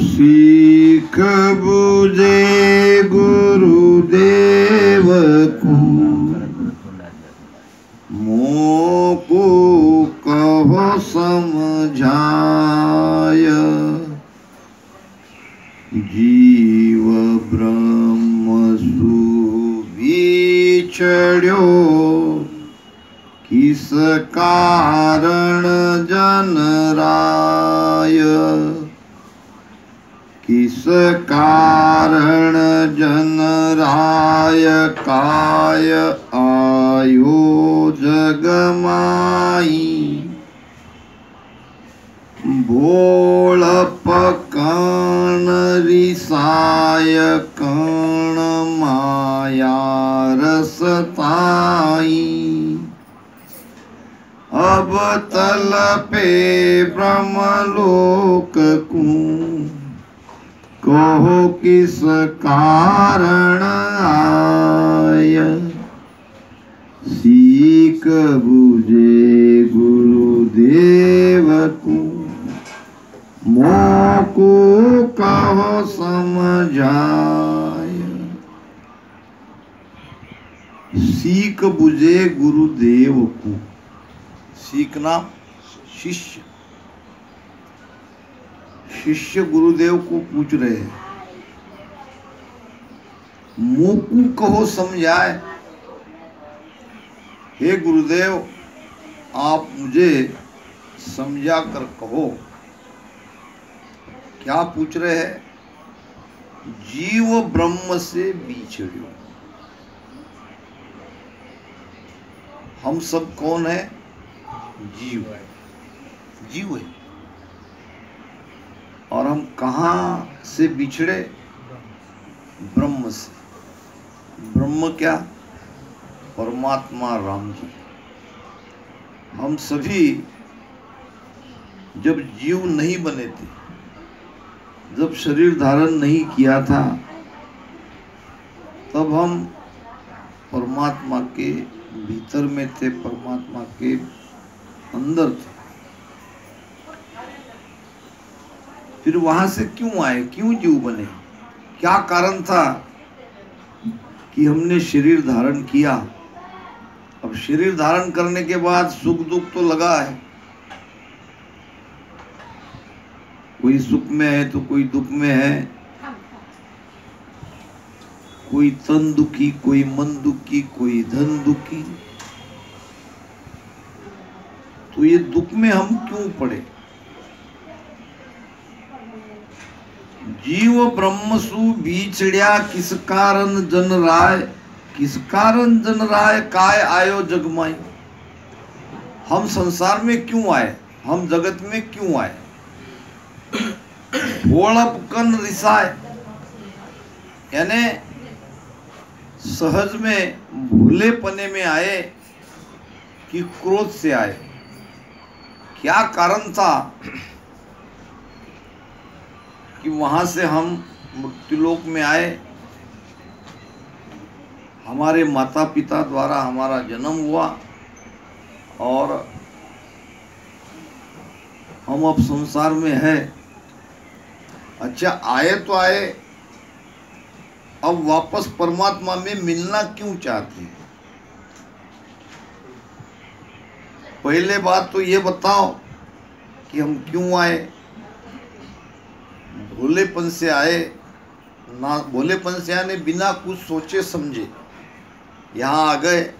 सीख बुझे गुरुदेव को, मोको कहो समझाय। जीव ब्रह्म सुविछड़्यो, किस कारण जन राय। किस कारण जन राय काय आयो जग माई। भोल पकान रिसाय कण माया रसताई। अब तल पे ब्रह्मलोक को, कहो किस कारण आय। सीख बुझे गुरुदेव को, मोको कहो समझाय। सीख बुझे गुरुदेव को, सीखना शिष्य, शिष्य गुरुदेव को पूछ रहे हैं, मोकू कहो समझाए। हे गुरुदेव, आप मुझे समझा कर कहो। क्या पूछ रहे हैं? जीव ब्रह्म से बिछड़ियो। हम सब कौन है? जीव है, जीव है। और हम कहाँ से बिछड़े? ब्रह्म से। ब्रह्म क्या? परमात्मा राम जी। हम सभी जब जीव नहीं बने थे, जब शरीर धारण नहीं किया था, तब हम परमात्मा के भीतर में थे, परमात्मा के अंदर थे। फिर वहां से क्यों आए? क्यों जीव बने? क्या कारण था कि हमने शरीर धारण किया? अब शरीर धारण करने के बाद सुख दुख तो लगा है। कोई सुख में है तो कोई दुख में है, कोई तन दुखी, कोई मन दुखी, कोई धन दुखी। तो ये दुख में हम क्यों पड़े? जीव ब्रह्म सु बिछड़िया, किस कारण जन राय। किस कारण जन राय काय आयो जगमाई। हम संसार में क्यों आए? हम जगत में क्यों आए? भोलपकन रिसाय, यानी सहज में भोलेपने में आए कि क्रोध से आए? क्या कारण था कि वहां से हम मृत्युलोक में आए? हमारे माता पिता द्वारा हमारा जन्म हुआ और हम अब संसार में हैं। अच्छा, आए तो आए, अब वापस परमात्मा में मिलना क्यों चाहते हैं? पहले बात तो ये बताओ कि हम क्यों आए? भोलेपन से आए ना? भोलेपन से आने बिना कुछ सोचे समझे यहाँ आ गए,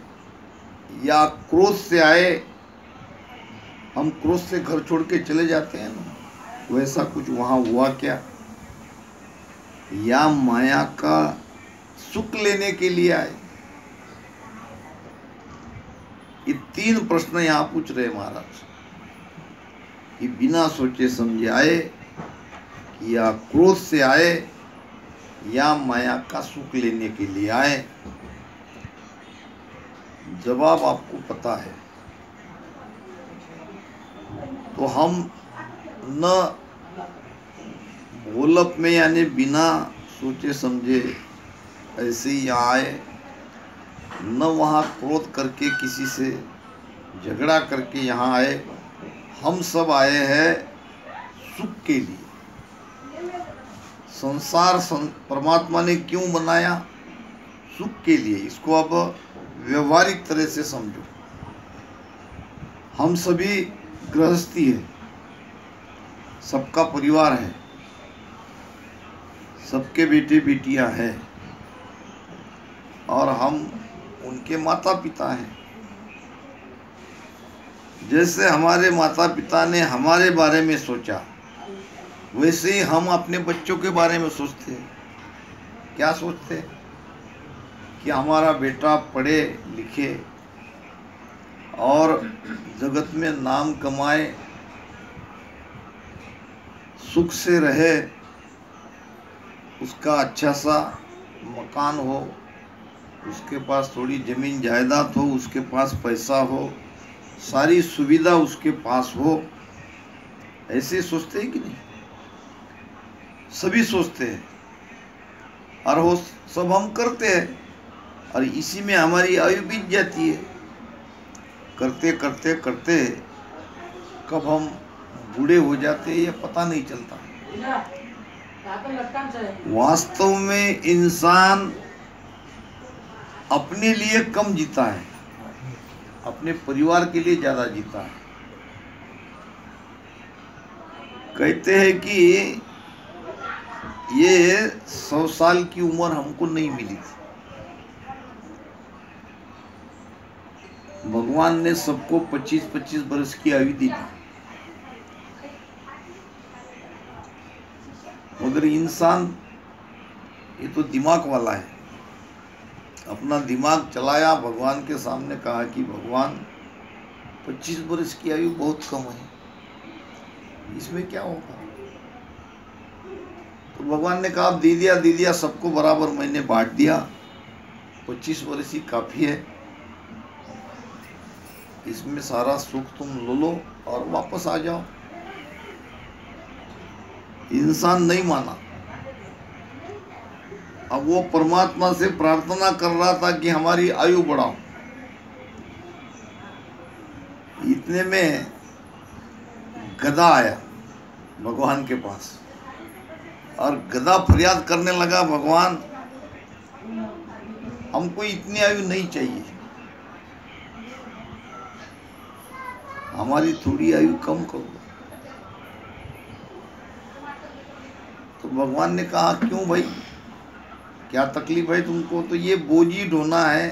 या क्रोध से आए? हम क्रोध से घर छोड़ के चले जाते हैं ना, वैसा कुछ वहाँ हुआ क्या? या माया का सुख लेने के लिए आए? ये तीन प्रश्न यहाँ पूछ रहे महाराज कि बिना सोचे समझे आए, या क्रोध से आए, या माया का सुख लेने के लिए आए? जवाब आपको पता है। तो हम न भोलप में यानी बिना सोचे समझे ऐसे ही यहाँ आए, न वहाँ क्रोध करके किसी से झगड़ा करके यहाँ आए, हम सब आए हैं सुख के लिए। संसार परमात्मा ने क्यों बनाया? सुख के लिए। इसको अब व्यवहारिक तरह से समझो। हम सभी गृहस्थी है, सबका परिवार है, सबके बेटे बेटियां हैं और हम उनके माता पिता हैं। जैसे हमारे माता पिता ने हमारे बारे में सोचा, वैसे ही हम अपने बच्चों के बारे में सोचते हैं। क्या सोचते हैं? कि हमारा बेटा पढ़े लिखे और जगत में नाम कमाए, सुख से रहे, उसका अच्छा सा मकान हो, उसके पास थोड़ी ज़मीन जायदाद हो, उसके पास पैसा हो, सारी सुविधा उसके पास हो। ऐसे सोचते हैं कि नहीं? सभी सोचते हैं और वो सब हम करते हैं और इसी में हमारी आयु बीत जाती है। करते करते करते कब हम बूढ़े हो जाते हैं ये पता नहीं चलता। वास्तव में इंसान अपने लिए कम जीता है, अपने परिवार के लिए ज़्यादा जीता है। कहते हैं कि ये 100 साल की उम्र हमको नहीं मिली थी। भगवान ने सबको 25-25 वर्ष की आयु दी थी, मगर इंसान ये तो दिमाग वाला है। अपना दिमाग चलाया, भगवान के सामने कहा कि भगवान 25 वर्ष की आयु बहुत कम है, इसमें क्या होगा? तो भगवान ने कहा दे दिया, सबको बराबर मैंने बांट दिया। 25 वर्ष ही काफ़ी है, इसमें सारा सुख तुम लो लो और वापस आ जाओ। इंसान नहीं माना। अब वो परमात्मा से प्रार्थना कर रहा था कि हमारी आयु बढ़ाओ। इतने में गधा आया भगवान के पास और गधा फरियाद करने लगा, भगवान हमको इतनी आयु नहीं चाहिए, हमारी थोड़ी आयु कम कर दो। तो भगवान ने कहा क्यों भाई, क्या तकलीफ है तुमको? तो ये बोझ ही ढोना है,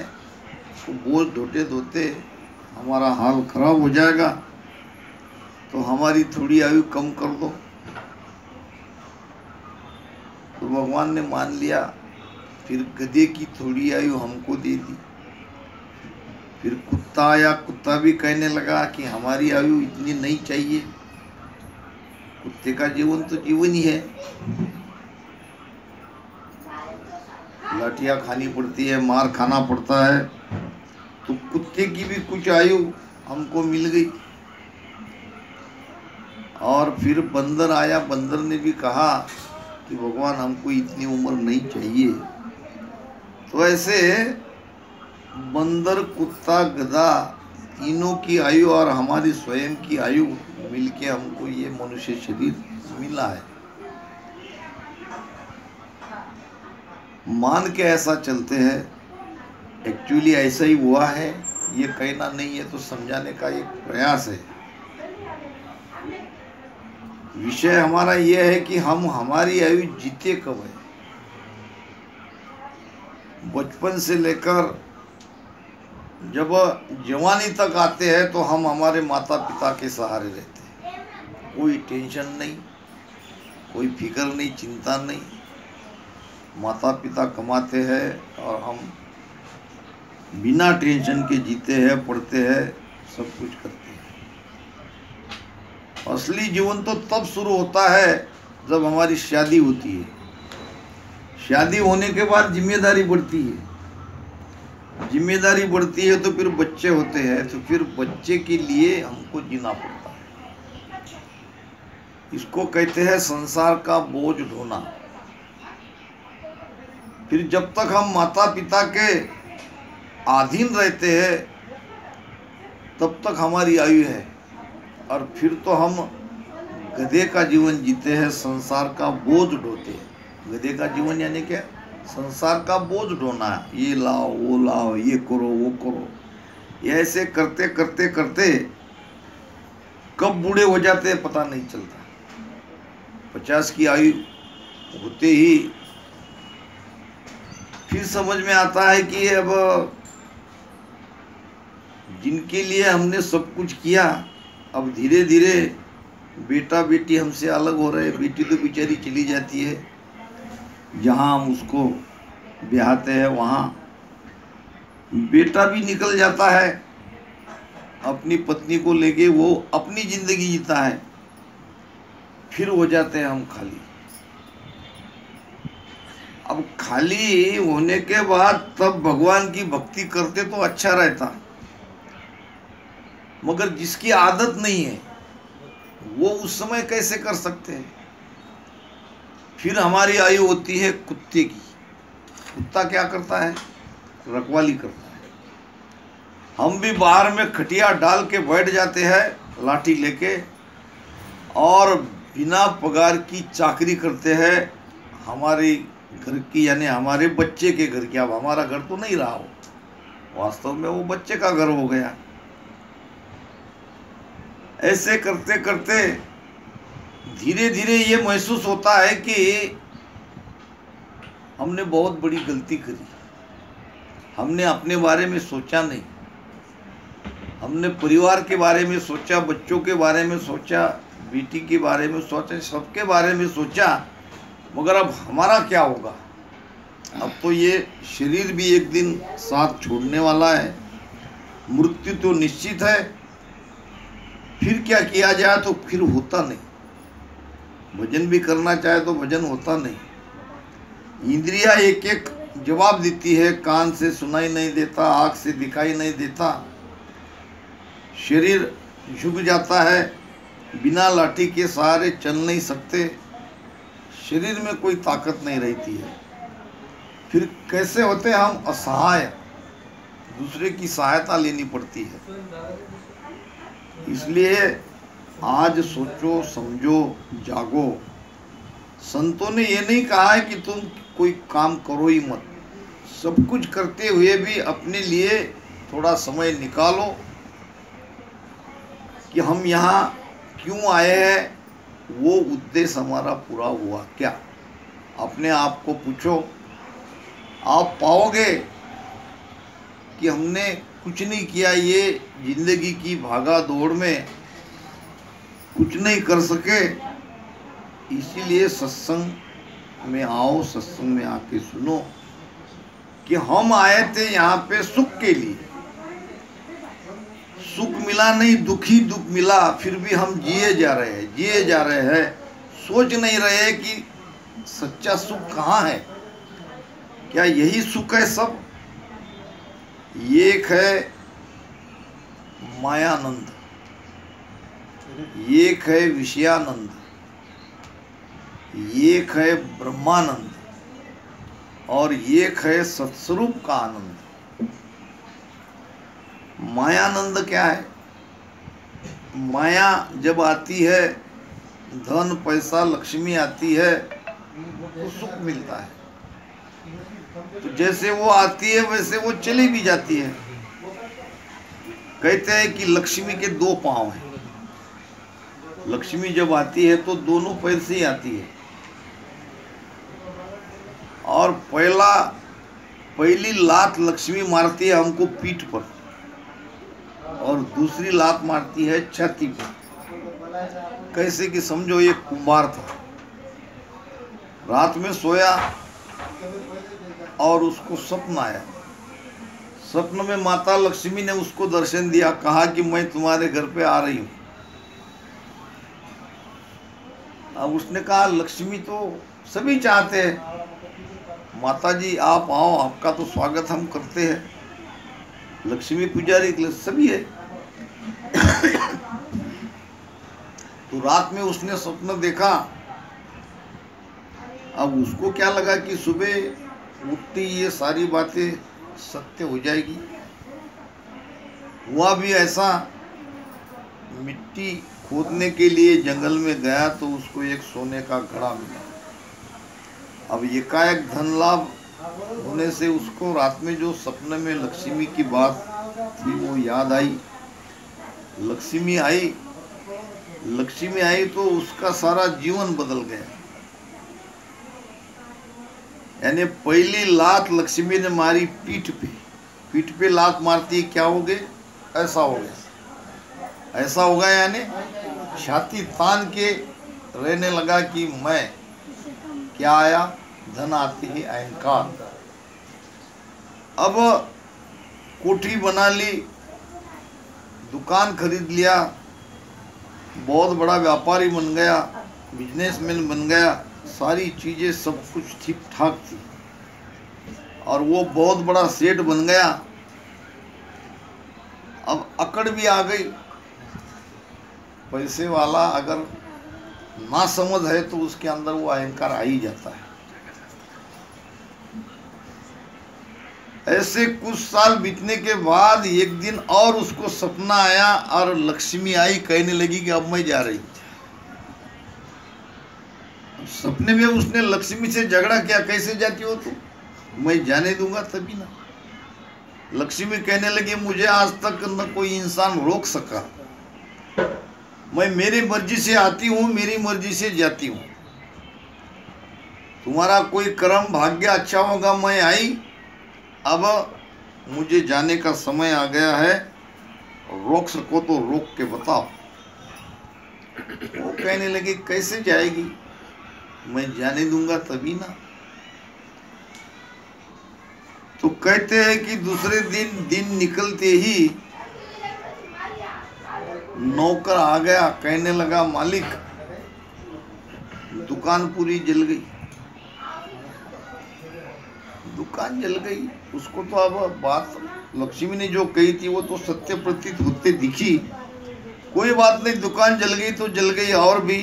तो बोझ ढोते ढोते हमारा हाल खराब हो जाएगा, तो हमारी थोड़ी आयु कम कर दो। तो भगवान ने मान लिया। फिर गधे की थोड़ी आयु हमको दे दी। फिर कुत्ता आया, कुत्ता भी कहने लगा कि हमारी आयु इतनी नहीं चाहिए, कुत्ते का जीवन तो जीवन ही है, लाठियाँ खानी पड़ती है, मार खाना पड़ता है, तो कुत्ते की भी कुछ आयु हमको मिल गई। और फिर बंदर आया, बंदर ने भी कहा कि भगवान हमको इतनी उम्र नहीं चाहिए। तो ऐसे बंदर, कुत्ता, गधा, तीनों की आयु और हमारी स्वयं की आयु मिलके हमको ये मनुष्य शरीर मिला है। मान के ऐसा चलते हैं, एक्चुअली ऐसा ही हुआ है, ये कहना नहीं है, तो समझाने का एक प्रयास है। विषय हमारा ये है कि हम हमारी आयु जीते कब है। बचपन से लेकर जब जवानी तक आते हैं तो हम हमारे माता पिता के सहारे रहते हैं। कोई टेंशन नहीं, कोई फिक्र नहीं, चिंता नहीं। माता पिता कमाते हैं और हम बिना टेंशन के जीते हैं, पढ़ते हैं, सब कुछ करते हैं। असली जीवन तो तब शुरू होता है जब हमारी शादी होती है। शादी होने के बाद जिम्मेदारी बढ़ती है, जिम्मेदारी बढ़ती है तो फिर बच्चे होते हैं, तो फिर बच्चे के लिए हमको जीना पड़ता है। इसको कहते हैं संसार का बोझ ढोना। फिर जब तक हम माता पिता के अधीन रहते हैं तब तक हमारी आयु है, और फिर तो हम गधे का जीवन जीते हैं, संसार का बोझ ढोते हैं। गधे का जीवन यानी क्या? संसार का बोझ ढोना है, ये लाओ वो लाओ, ये करो वो करो। ये ऐसे करते करते करते कब बूढ़े हो जाते हैं पता नहीं चलता। 50 की आयु होते ही फिर समझ में आता है कि अब जिनके लिए हमने सब कुछ किया, अब धीरे धीरे बेटा बेटी हमसे अलग हो रहे। बेटी तो बेचारी चली जाती है, जहाँ हम उसको ब्याहते हैं वहाँ। बेटा भी निकल जाता है अपनी पत्नी को लेके, वो अपनी जिंदगी जीता है। फिर हो जाते हैं हम खाली। अब खाली होने के बाद तब भगवान की भक्ति करते तो अच्छा रहता, मगर जिसकी आदत नहीं है वो उस समय कैसे कर सकते हैं? फिर हमारी आयु होती है कुत्ते की। कुत्ता क्या करता है? रखवाली करता है। हम भी बाहर में खटिया डाल के बैठ जाते हैं लाठी लेके, और बिना पगार की चाकरी करते हैं हमारी घर की, यानी हमारे बच्चे के घर की। अब हमारा घर तो नहीं रहा, हो वास्तव में वो बच्चे का घर हो गया। ऐसे करते करते धीरे धीरे ये महसूस होता है कि हमने बहुत बड़ी गलती करी। हमने अपने बारे में सोचा नहीं, हमने परिवार के बारे में सोचा, बच्चों के बारे में सोचा, बेटी के बारे में सोचा, सबके बारे में सोचा, मगर अब हमारा क्या होगा? अब तो ये शरीर भी एक दिन साथ छोड़ने वाला है, मृत्यु तो निश्चित है। फिर क्या किया जाए? तो फिर होता नहीं। भजन भी करना चाहे तो भजन होता नहीं। इंद्रियां एक एक जवाब देती है, कान से सुनाई नहीं देता, आँख से दिखाई नहीं देता, शरीर झुक जाता है, बिना लाठी के सहारे चल नहीं सकते, शरीर में कोई ताकत नहीं रहती है। फिर कैसे होते हम असहाय, दूसरे की सहायता लेनी पड़ती है। इसलिए आज सोचो समझो जागो। संतों ने ये नहीं कहा है कि तुम कोई काम करो ही मत, सब कुछ करते हुए भी अपने लिए थोड़ा समय निकालो कि हम यहाँ क्यों आए हैं, वो उद्देश्य हमारा पूरा हुआ क्या? अपने आप को पूछो। आप पाओगे कि हमने कुछ नहीं किया, ये जिंदगी की भागा दौड़ में कुछ नहीं कर सके। इसीलिए सत्संग में आओ, सत्संग में आके सुनो कि हम आए थे यहाँ पे सुख के लिए। सुख मिला नहीं, दुखी दुख मिला, फिर भी हम जिए जा रहे हैं। सोच नहीं रहे कि सच्चा सुख कहाँ है। क्या यही सुख है सब? एक है मायानंद, एक है विषयानंद, एक है ब्रह्मानंद, और एक है सत्स्वरूप का आनंद। मायानंद क्या है? माया जब आती है, धन पैसा लक्ष्मी आती है तो सुख मिलता है। तो जैसे वो आती है वैसे वो चली भी जाती है। कहते हैं कि लक्ष्मी के दो पांव हैं। लक्ष्मी जब आती है तो दोनों पैर से ही आती है, और पहली लात लक्ष्मी मारती है हमको पीठ पर, और दूसरी लात मारती है छाती पर। कैसे कि समझो एक कुम्हार था, रात में सोया और उसको स्वप्न आया। स्वप्न में माता लक्ष्मी ने उसको दर्शन दिया, कहा कि मैं तुम्हारे घर पे आ रही हूँ। अब उसने कहा लक्ष्मी तो सभी चाहते हैं, माता जी आप आओ, आपका तो स्वागत हम करते हैं। लक्ष्मी पुजारी के लिए सभी है। तो रात में उसने स्वप्न देखा। अब उसको क्या लगा कि सुबह उठती ये सारी बातें सत्य हो जाएगी। हुआ भी ऐसा, मिट्टी खोदने के लिए जंगल में गया तो उसको एक सोने का घड़ा मिला। अब एकाएक धन लाभ होने से उसको रात में जो सपने में लक्ष्मी की बात थी वो याद आई। लक्ष्मी आई तो उसका सारा जीवन बदल गया। यानी पहली लात लक्ष्मी ने मारी पीठ पे लात मारती क्या हो गए, ऐसा हो गया यानी छाती तान के रहने लगा कि मैं क्या आया, धन आती ही अहंकार। अब कोठी बना ली, दुकान खरीद लिया, बहुत बड़ा व्यापारी बन गया, बिजनेसमैन बन गया, सारी चीजें सब कुछ ठीक ठाक थी और वो बहुत बड़ा सेठ बन गया। अब अकड़ भी आ गई। पैसे वाला अगर ना समझ है तो उसके अंदर वो अहंकार आ ही जाता है। ऐसे कुछ साल बीतने के बाद एक दिन और उसको सपना आया और लक्ष्मी आई, कहने लगी कि अब मैं जा रही। सपने में उसने लक्ष्मी से झगड़ा किया, कैसे जाती हो तुम, मैं जाने दूंगा तभी ना। लक्ष्मी कहने लगी मुझे आज तक न कोई इंसान रोक सका, मैं मेरी मर्जी से आती हूँ, मेरी मर्जी से जाती हूँ। तुम्हारा कोई कर्म भाग्य अच्छा होगा, मैं आई, अब मुझे जाने का समय आ गया है, रोक सको तो रोक के बताओ। वो कहने लगी कैसे जाएगी, मैं जाने दूंगा तभी ना। तो कहते हैं कि दूसरे दिन निकलते ही नौकर आ गया, कहने लगा मालिक दुकान पूरी जल गई। दुकान जल गई, उसको तो अब बात लक्ष्मी ने जो कही थी वो तो सत्य प्रतीत होते दिखी। कोई बात नहीं, दुकान जल गई तो जल गई, और भी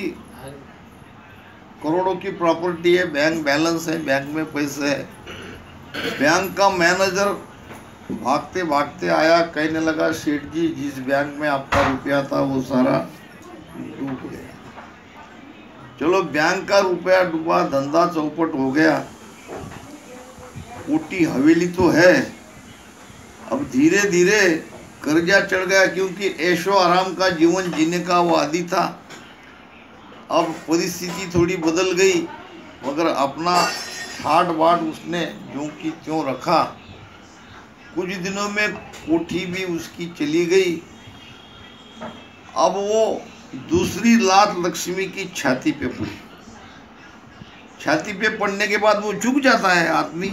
करोड़ों की प्रॉपर्टी है, बैंक बैलेंस है, बैंक में पैसे है। बैंक का मैनेजर भागते भागते आया, कहने लगा सेठ जी जिस बैंक में आपका रुपया था वो सारा डूब गया। चलो बैंक का रुपया डूबा, धंधा चौपट हो गया, कोठी हवेली तो है। अब धीरे धीरे कर्जा चढ़ गया, क्योंकि ऐशो आराम का जीवन जीने का वो आदी था। अब परिस्थिति थोड़ी बदल गई, मगर अपना ठाट बाट उसने जो की त्यों रखा। कुछ दिनों में कोठी भी उसकी चली गई। अब वो दूसरी लात लक्ष्मी की छाती पे पड़ी। छाती पे पड़ने के बाद वो झुक जाता है आदमी।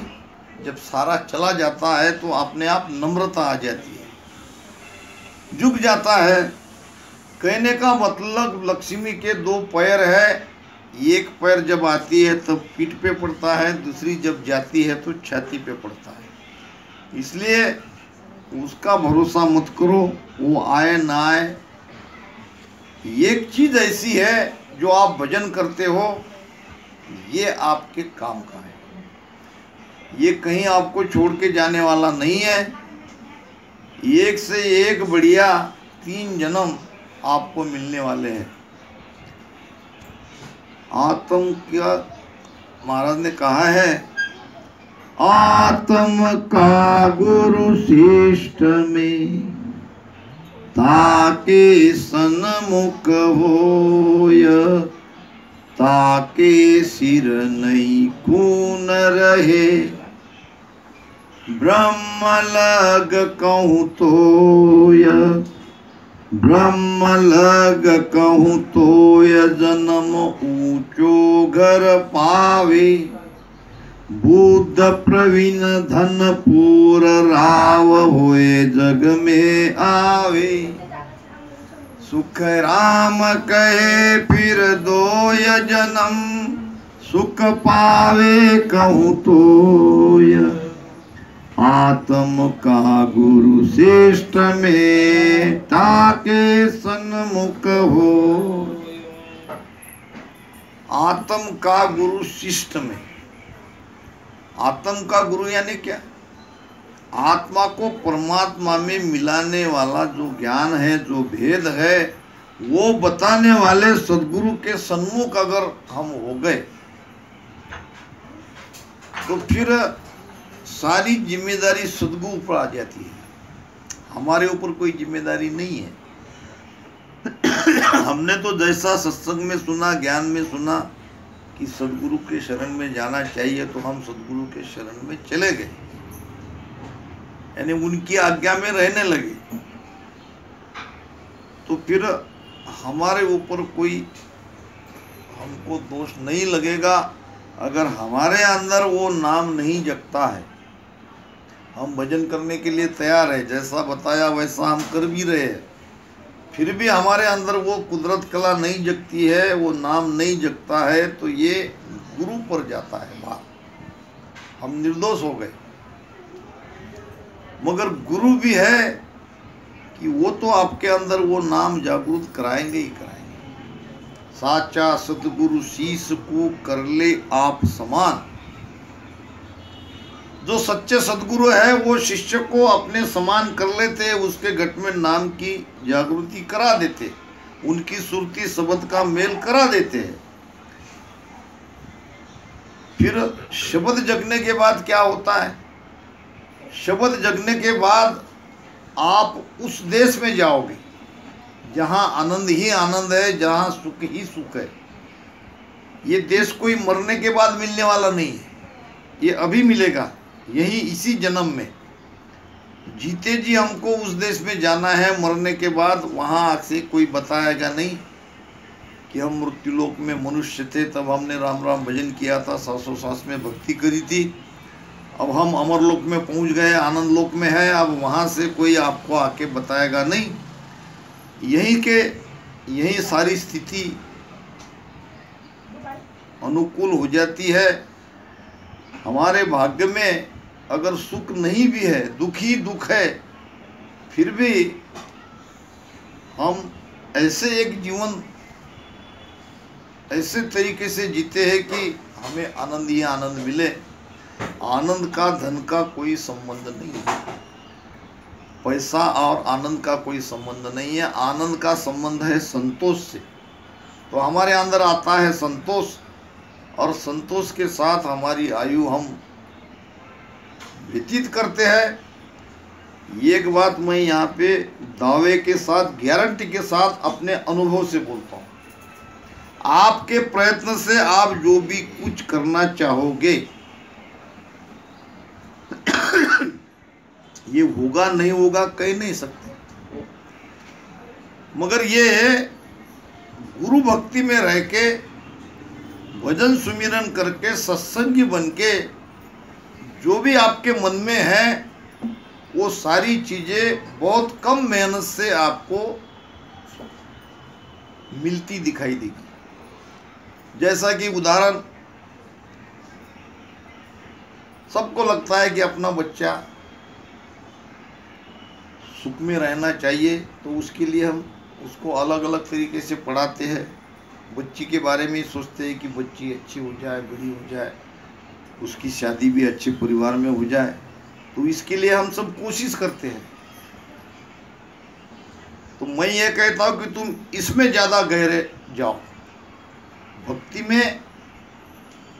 जब सारा चला जाता है तो अपने आप नम्रता आ जाती है, झुक जाता है। कहने का मतलब लक्ष्मी के दो पैर है, एक पैर जब आती है तब पीठ पे पड़ता है, दूसरी जब जाती है तो छाती पे पड़ता है। इसलिए उसका भरोसा मत करो, वो आए ना आए। एक चीज ऐसी है जो आप भजन करते हो, ये आपके काम का है, ये कहीं आपको छोड़ के जाने वाला नहीं है। एक से एक बढ़िया 3 जन्म आपको मिलने वाले हैं। आत्म क्या महाराज ने कहा है, आत्म का गुरु श्रेष्ठ में ताके सन्मुख होय, ताके सिर नहीं खून रहे। ब्रह्म लग कहूँ तोय, ब्रह्म लग कहूँ तोय, जन्म ऊंचो घर पावे। बुद्ध प्रवीण धन पूर राव होए, जग में आवे। सुख राम कहे फिर दोय जन्म, सुख पावे कहूँ तोय। आत्म का गुरु श्रेष्ठ में ताके सन्मुख हो। आत्म का गुरु शिष्ट में, आत्म का गुरु यानी क्या, आत्मा को परमात्मा में मिलाने वाला जो ज्ञान है, जो भेद है, वो बताने वाले सदगुरु के सन्मुख अगर हम हो गए तो फिर सारी जिम्मेदारी सदगुरु पर आ जाती है, हमारे ऊपर कोई जिम्मेदारी नहीं है। हमने तो जैसा सत्संग में सुना, ज्ञान में सुना कि सदगुरु के शरण में जाना चाहिए, तो हम सदगुरु के शरण में चले गए, यानी उनकी आज्ञा में रहने लगे। तो फिर हमारे ऊपर कोई हमको दोष नहीं लगेगा अगर हमारे अंदर वो नाम नहीं जगता है। हम भजन करने के लिए तैयार है, जैसा बताया वैसा हम कर भी रहे हैं, फिर भी हमारे अंदर वो कुदरत कला नहीं जगती है, वो नाम नहीं जगता है, तो ये गुरु पर जाता है बात। हम निर्दोष हो गए। मगर गुरु भी है कि वो तो आपके अंदर वो नाम जागृत कराएंगे ही कराएंगे। साचा सतगुरु शीश को कर ले आप समान। जो सच्चे सदगुरु है वो शिष्य को अपने समान कर लेते, उसके घट में नाम की जागृति करा देते, उनकी सुरती शब्द का मेल करा देते हैं। फिर शब्द जगने के बाद क्या होता है? शब्द जगने के बाद आप उस देश में जाओगे जहाँ आनंद ही आनंद है, जहाँ सुख ही सुख है। ये देश कोई मरने के बाद मिलने वाला नहीं है, ये अभी मिलेगा, यही इसी जन्म में। जीते जी हमको उस देश में जाना है, मरने के बाद वहाँ से कोई बताएगा नहीं कि हम मृत्युलोक में मनुष्य थे, तब हमने राम राम भजन किया था, सांसों सांस में भक्ति करी थी, अब हम अमरलोक में पहुँच गए, आनंद लोक में है। अब वहाँ से कोई आपको आके बताएगा नहीं। यही सारी स्थिति अनुकूल हो जाती है। हमारे भाग्य में अगर सुख नहीं भी है, दुख ही दुख है, फिर भी हम ऐसे एक जीवन ऐसे तरीके से जीते हैं कि हमें आनंद ही आनंद मिले। आनंद का धन का कोई संबंध नहीं है, पैसा और आनंद का कोई संबंध नहीं है। आनंद का संबंध है संतोष से। तो हमारे अंदर आता है संतोष, और संतोष के साथ हमारी आयु हम व्यतीत करते हैं। एक बात मैं यहाँ पे दावे के साथ, गारंटी के साथ अपने अनुभव से बोलता हूँ, आपके प्रयत्न से आप जो भी कुछ करना चाहोगे ये होगा नहीं होगा कह नहीं सकते। मगर ये गुरु भक्ति में रह के, भजन सुमिरन करके, सत्संगी बन के, जो भी आपके मन में है वो सारी चीजें बहुत कम मेहनत से आपको मिलती दिखाई देगी। जैसा कि उदाहरण, सबको लगता है कि अपना बच्चा सुख में रहना चाहिए, तो उसके लिए हम उसको अलग अलग तरीके से पढ़ाते हैं। बच्ची के बारे में सोचते हैं कि बच्ची अच्छी हो जाए, बड़ी हो जाए, उसकी शादी भी अच्छे परिवार में हो जाए, तो इसके लिए हम सब कोशिश करते हैं। तो मैं ये कहता हूँ कि तुम इसमें ज़्यादा गहरे जाओ, भक्ति में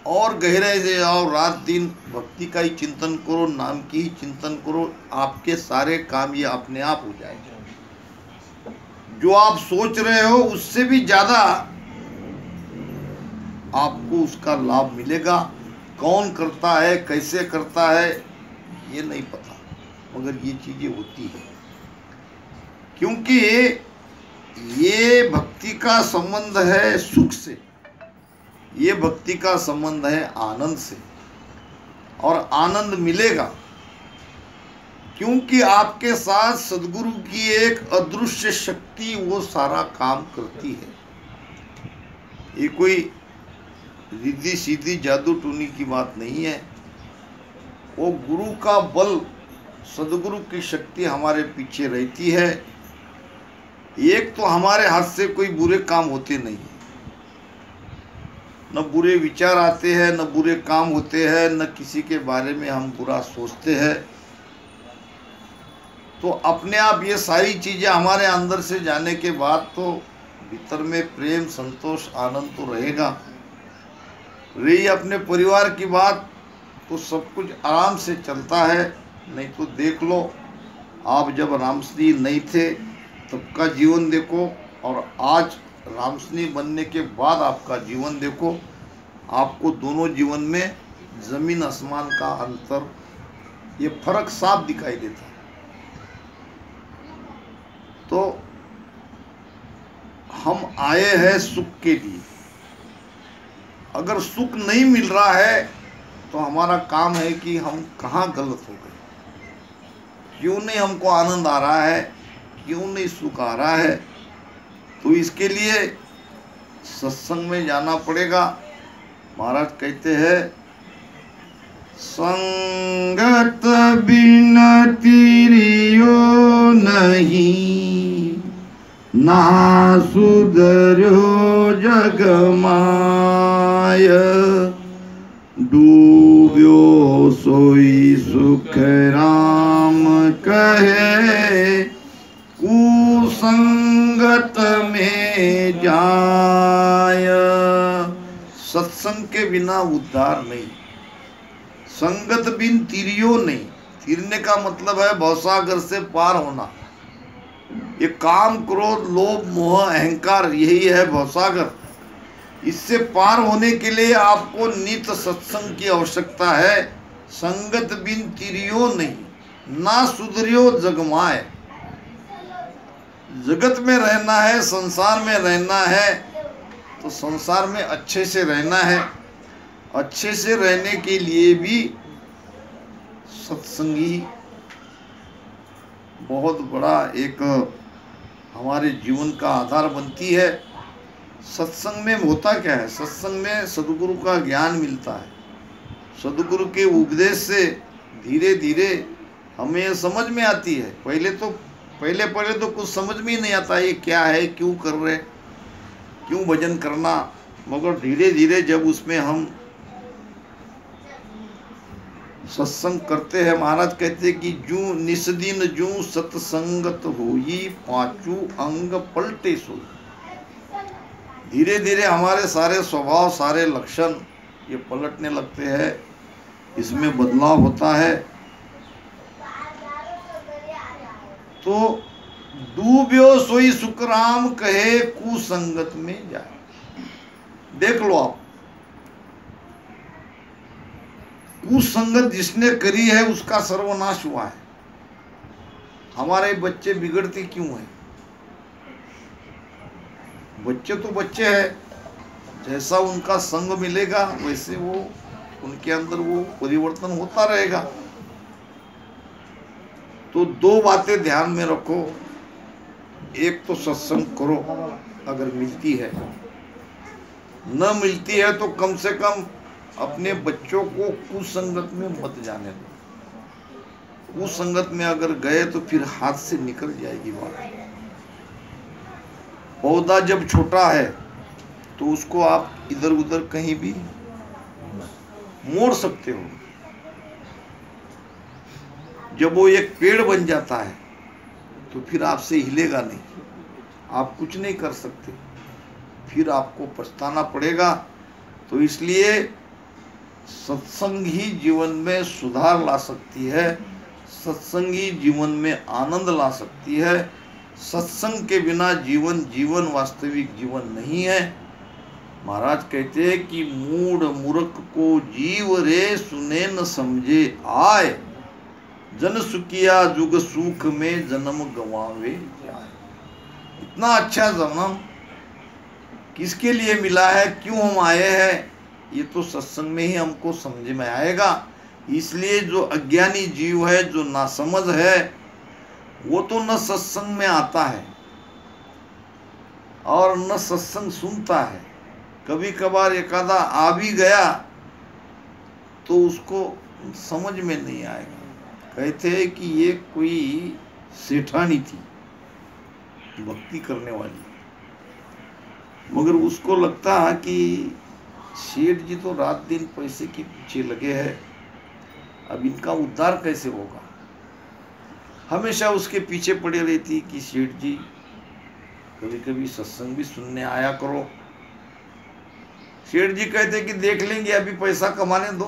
और गहरे से जाओ, रात दिन भक्ति का ही चिंतन करो, नाम की ही चिंतन करो, आपके सारे काम ये अपने आप हो जाएंगे। जो आप सोच रहे हो उससे भी ज़्यादा आपको उसका लाभ मिलेगा। कौन करता है, कैसे करता है, ये नहीं पता, मगर ये चीज़ें होती है, क्योंकि ये भक्ति का संबंध है सुख से, ये भक्ति का संबंध है आनंद से। और आनंद मिलेगा क्योंकि आपके साथ सदगुरु की एक अदृश्य शक्ति वो सारा काम करती है। ये कोई रिद्धि सीधी जादू टूनी की बात नहीं है, वो गुरु का बल, सदगुरु की शक्ति हमारे पीछे रहती है। एक तो हमारे हाथ से कोई बुरे काम होते नहीं, न बुरे विचार आते हैं, न बुरे काम होते हैं, न किसी के बारे में हम बुरा सोचते हैं। तो अपने आप ये सारी चीज़ें हमारे अंदर से जाने के बाद तो भीतर में प्रेम संतोष आनंद तो रहेगा। रही अपने परिवार की बात तो सब कुछ आराम से चलता है। नहीं तो देख लो, आप जब रामश्री नहीं थे तब का जीवन देखो और आज रामश्री बनने के बाद आपका जीवन देखो, आपको दोनों जीवन में जमीन आसमान का अंतर, ये फर्क साफ दिखाई देता है। तो हम आए हैं सुख के लिए। अगर सुख नहीं मिल रहा है तो हमारा काम है कि हम कहाँ गलत हो गए, क्यों नहीं हमको आनंद आ रहा है, क्यों नहीं सुख आ रहा है। तो इसके लिए सत्संग में जाना पड़ेगा। महाराज कहते हैं, संगत बिन तिरियो नहीं, ना सुधर्यो जग माय। डूब्यो सोई सुख राम कहे, कुसंगत में जाय। सत्संग के बिना उद्धार नहीं, संगत बिन तिरियो नहीं। तिरने का मतलब है भवसागर से पार होना। ये काम क्रोध लोभ मोह अहंकार, यही है भवसागर। इससे पार होने के लिए आपको नित्य सत्संग की आवश्यकता है। संगत बिन तिरियो नहीं, ना सुधरियो जगमाए। जगत में रहना है, संसार में रहना है, तो संसार में अच्छे से रहना है। अच्छे से रहने के लिए भी सत्संगी बहुत बड़ा एक हमारे जीवन का आधार बनती है। सत्संग में होता क्या है? सत्संग में सद्गुरु का ज्ञान मिलता है। सद्गुरु के उपदेश से धीरे धीरे हमें यह समझ में आती है। पहले तो कुछ समझ में ही नहीं आता, ये क्या है, क्यों कर रहे, क्यों भजन करना। मगर धीरे धीरे जब उसमें हम सत्संग करते हैं, महाराज कहते हैं कि जू निस्दिन जू सत्संगत होई, पांचू अंग पलटे सोई। धीरे धीरे हमारे सारे स्वभाव, सारे लक्षण ये पलटने लगते हैं, इसमें बदलाव होता है। तो डूब्यो सोई सुख राम कहे, कुसंगत में जाए। देख लो आप, कुसंगत जिसने करी है उसका सर्वनाश हुआ है। हमारे बच्चे बिगड़ते क्यों हैं? बच्चे तो बच्चे हैं, जैसा उनका संग मिलेगा वैसे वो उनके अंदर वो परिवर्तन होता रहेगा। तो दो बातें ध्यान में रखो। एक तो सत्संग करो अगर मिलती है, न मिलती है तो कम से कम अपने बच्चों को कुसंगत में मत जाने दो। कुसंगत में अगर गए तो फिर हाथ से निकल जाएगी बात। पौधा जब छोटा है तो उसको आप इधर उधर कहीं भी मोड़ सकते हो। जब वो एक पेड़ बन जाता है तो फिर आपसे हिलेगा नहीं, आप कुछ नहीं कर सकते, फिर आपको पछताना पड़ेगा। तो इसलिए सत्संग ही जीवन में सुधार ला सकती है, सत्संग ही जीवन में आनंद ला सकती है। सत्संग के बिना जीवन वास्तविक जीवन नहीं है। महाराज कहते हैं कि मूढ़ मूर्ख को जीव रे, सुने न समझे आए। जन सुखिया जुग सुख में, जन्म गवावे जाए। इतना अच्छा जन्म किसके लिए मिला है, क्यों हम आए हैं, ये तो सत्संग में ही हमको समझ में आएगा। इसलिए जो अज्ञानी जीव है, जो नासमझ है, वो तो न सत्संग में आता है और न सत्संग सुनता है। कभी कभार एकादा आ भी गया तो उसको समझ में नहीं आएगा। कहते हैं कि ये कोई सेठानी थी भक्ति करने वाली, मगर उसको लगता है कि सेठ जी तो रात दिन पैसे के पीछे लगे हैं, अब इनका उद्धार कैसे होगा। हमेशा उसके पीछे पड़े रहती कि सेठ जी कभी कभी सत्संग भी सुनने आया करो। सेठ जी कहते कि देख लेंगे, अभी पैसा कमाने दो,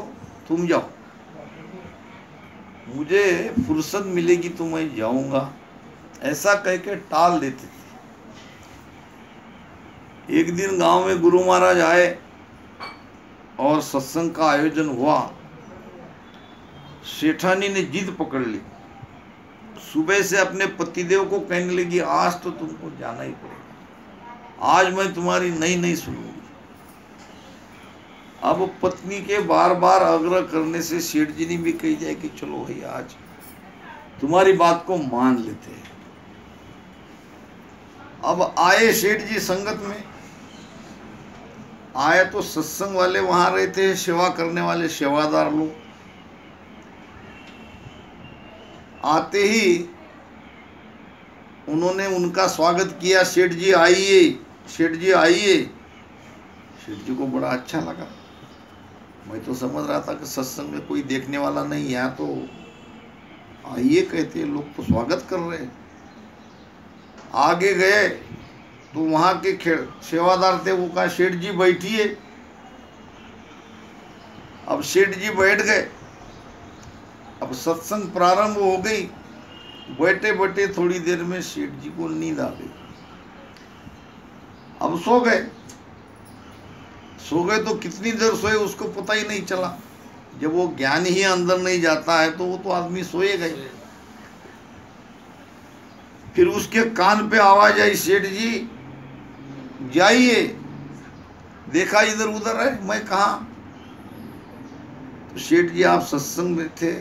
तुम जाओ, मुझे फुर्सत मिलेगी तो मैं जाऊंगा, ऐसा कह के टाल देते थे। एक दिन गांव में गुरु महाराज आए और सत्संग का आयोजन हुआ। सेठानी ने जिद पकड़ ली, सुबह से अपने पतिदेव को कहने लगी आज तो तुमको जाना ही पड़ेगा, आज मैं तुम्हारी नहीं सुनूंगी। अब पत्नी के बार बार आग्रह करने से सेठ जी ने भी कही जाए कि चलो भाई आज तुम्हारी बात को मान लेते हैं। अब आए सेठ जी संगत में आए तो सत्संग वाले वहां रहते हैं, सेवा करने वाले सेवादार लोग। आते ही उन्होंने उनका स्वागत किया, सेठ जी आइए, सेठ जी आइए। सेठ जी को बड़ा अच्छा लगा। मैं तो समझ रहा था कि सत्संग में कोई देखने वाला नहीं, यहाँ तो आइए कहते लोग, तो स्वागत कर रहे हैं। आगे गए तो वहां के सेवादार थे, वो कहा सेठ जी बैठिए। अब सेठ जी बैठ गए। अब सत्संग प्रारंभ हो गई। बैठे बैठे थोड़ी देर में सेठ जी को नींद आ गई। अब सो गए तो कितनी देर सोए उसको पता ही नहीं चला। जब वो ज्ञान ही अंदर नहीं जाता है तो वो तो आदमी सोएगा ही। फिर उसके कान पे आवाज आई, सेठ जी जाइए। देखा इधर उधर है, मैं कहा? तो सेठ जी आप सत्संग में थे,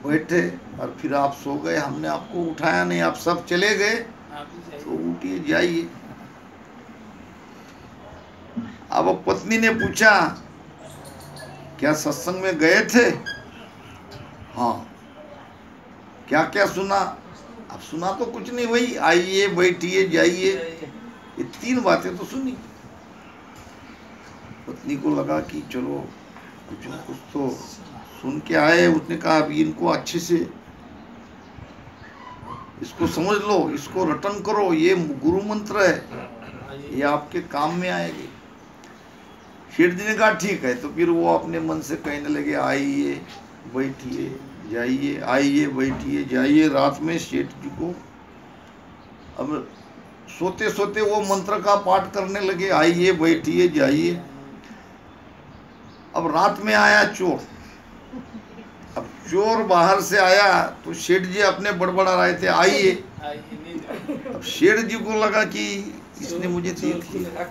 बैठे और फिर आप सो गए, हमने आपको उठाया नहीं, आप सब चले गए, तो उठिए जाइए। अब पत्नी ने पूछा क्या सत्संग में गए थे? हाँ। क्या क्या सुना? अब सुना तो कुछ नहीं, वही आइए बैठिए जाइए, ये 3 बातें तो सुनी। पत्नी को लगा कि चलो कुछ न कुछ तो सुन के आए। उसने कहा अभी इनको अच्छे से इसको समझ लो, इसको रटन करो, ये गुरु मंत्र है, ये आपके काम में आएगी। सेठ जी ने कहा ठीक है। तो फिर वो अपने मन से कहने लगे आइए बैठिए जाइए, आइए बैठिए जाइए। रात में सेठ जी को अब सोते सोते वो मंत्र का पाठ करने लगे, आइए बैठिए जाइए। अब रात में आया चोर। अब चोर बाहर से आया तो सेठ जी अपने बड़बड़ा रहे थे, आइए। अब सेठ जी को लगा कि इसने मुझे देख लिया।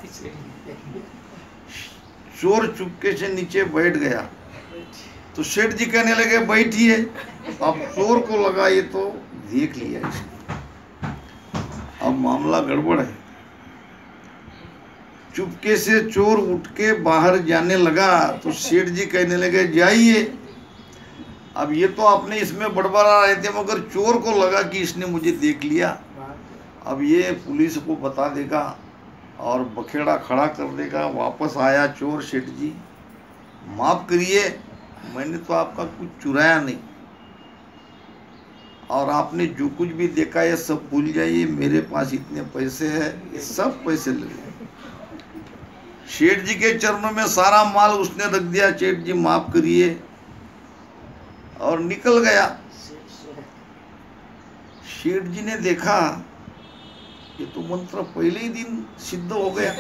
चोर चुपके से नीचे बैठ गया तो सेठ जी कहने लगे बैठिए। अब चोर को लगा ये तो देख लिया इसने, अब मामला गड़बड़ है। चुपके से चोर उठ के बाहर जाने लगा तो सेठ जी कहने लगे जाइए। अब ये तो अपने इसमें बड़बड़ा रहे थे, मगर चोर को लगा कि इसने मुझे देख लिया, अब ये पुलिस को बता देगा और बखेड़ा खड़ा कर देगा। वापस आया चोर, सेठ जी माफ करिए, मैंने तो आपका कुछ चुराया नहीं, और आपने जो कुछ भी देखा ये सब भूल जाइए, मेरे पास इतने पैसे हैं, ये सब पैसे लगे। सेठ जी के चरणों में सारा माल उसने रख दिया, सेठ जी माफ करिए, और निकल गया। सेठ जी ने देखा ये तो मंत्र पहले ही दिन सिद्ध हो गया,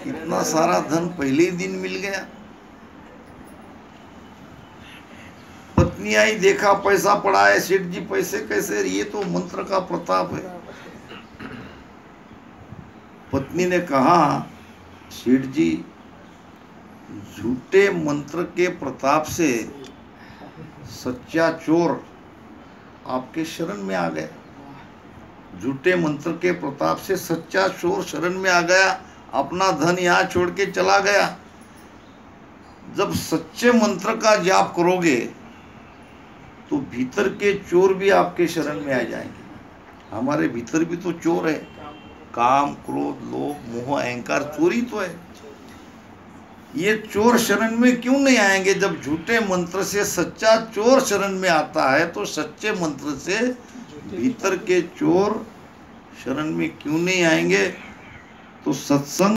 इतना सारा धन पहले ही दिन मिल गया। पत्नी आई, देखा पैसा पड़ा है, सेठ जी पैसे कैसे? ये तो मंत्र का प्रताप है। पत्नी ने कहा सेठ जी झूठे मंत्र के प्रताप से सच्चा चोर आपके शरण में आ गया। झूठे मंत्र के प्रताप से सच्चा चोर शरण में आ गया, अपना धन यहाँ छोड़ के चला गया। जब सच्चे मंत्र का जाप करोगे तो भीतर के चोर भी आपके शरण में आ जाएंगे। हमारे भीतर भी तो चोर है, काम क्रोध लोभ मोह अहंकार, चोरी तो है। ये चोर शरण में क्यों नहीं आएंगे? जब झूठे मंत्र से सच्चा चोर शरण में आता है तो सच्चे मंत्र से भीतर के चोर शरण में क्यों नहीं आएंगे? तो सत्संग